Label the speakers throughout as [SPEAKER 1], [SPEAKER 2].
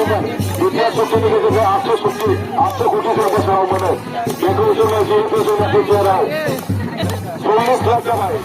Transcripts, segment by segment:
[SPEAKER 1] দ্বিতীয় শক্তি নিয়ে গেছে 800 কোটি টাকা সহ মানে একই সময় জিএনপি জন্য দ্বিতীয়রাও 40 লাখ টাকায়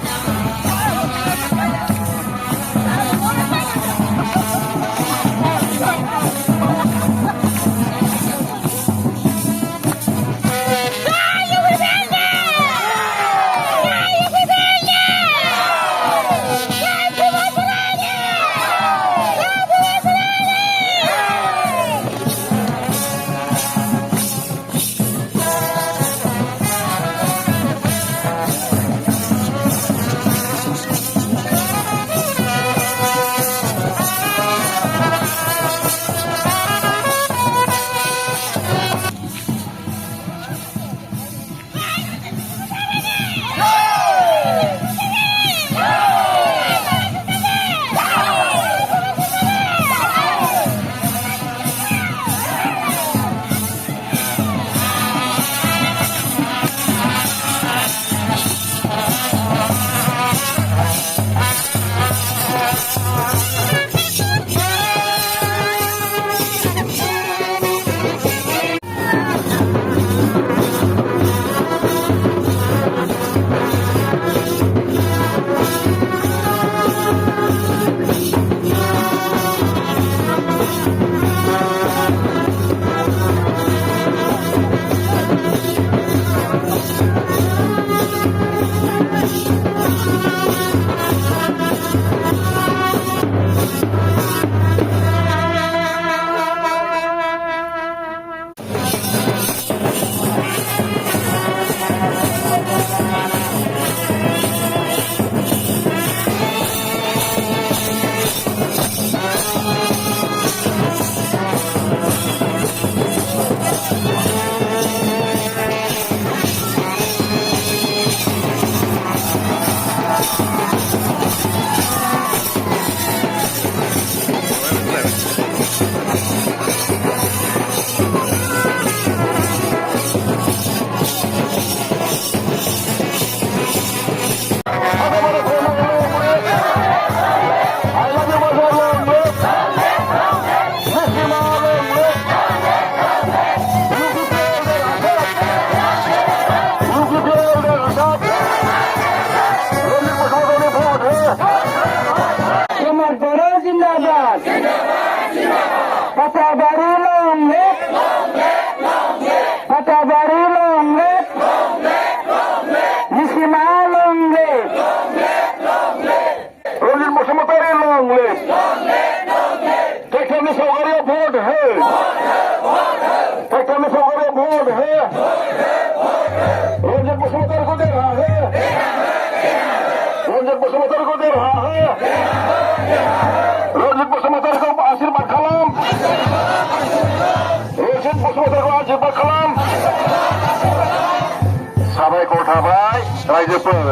[SPEAKER 1] साबायखर थाबाय रायजोफोर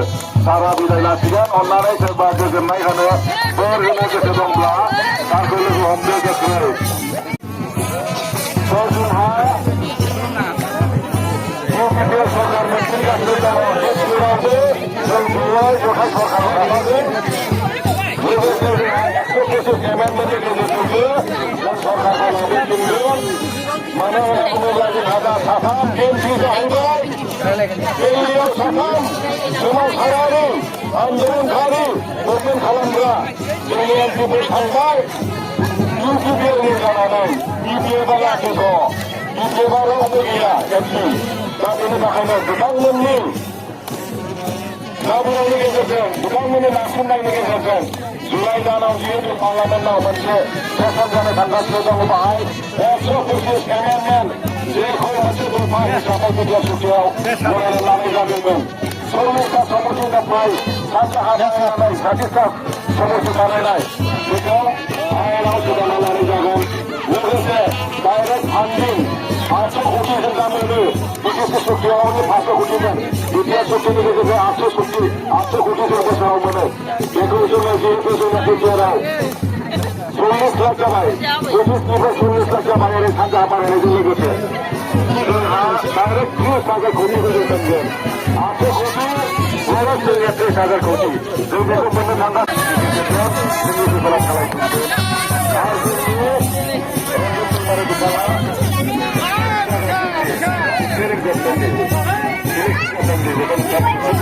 [SPEAKER 1] सारा बिदाय लासिगोन अन्नानै सोरबा गोजोननाय होनो बोर होनो गोसो दंब्ला आंखौ लोगो हमदो गोख्रै जोंहा इउपिपिएल सरकार मोनफिनगासिनो दङ बे स्कुलावबो जों बेवहाय जथाय सरकार थानांगोन लोगोसे जोंहा 100% एमेन्डमेन्टनि गेजेरजोंबो जों सरकारखौ लाबोफिनगोन मानो होनना बुङोब्ला जोंहा दा साथाम एमपि जाहैबाय दिल्लीयाव साथाम सोमावसारारि आन्दोलनकारि मुभमेन्ट खालामग्रा जोंनि एमपिफोर थांबाय इउपिपिएलनि जानानै इपिएफआ लाथिख' इपिएफआ रावबो गैया एमपि दा बेनि थाखायनो बिथांमोननि लाबोनायनि गेजेरजों बिथांमोननि नारसिननायनि गेजेरजों जुलाइ दानाव जिहेतु पार्लामेन्टआव मोनसे सेसन जानो थांगासिनो दङ बाहाय 125 एमेन्डमेन्ट जेखौ मोनसे दफा हिसाबै मिडिया सुटियाव गनायना लानाय जादोंमोन 40टा समर्थननिफ्राय सानजाहा बानायनानै 30टा समर्थन बानायनाय बेखौ आयेनाव सोदांना लानाय जागोन लोगोसे डाइरेक्ट फान्डिं 500 कोटी जों मोनो बिटिसि सुटियावनो 500 कोटिमोन द्वितीय सुटिनि गेजेरजों 800 कोटी जों बोसोराव मोनो बेखौ जोङो जिहेतु जोंना बिटिआरआव 40 लाख जाबाय 25निफ्राय 40 लाख जाबाय ओरै सानजाहा बानायनायजों लोगोसे जोंहा डाइरेक्ट 30,000 कोटी होनो मोनगोन 800 कोटी डाइरेक्ट जोंनिया 30,000 कोटी जों बेखौ मोननो थांगासिनो जोंनि ओनसोलाव खालामफिनगोन आरो जोंनि Assembly.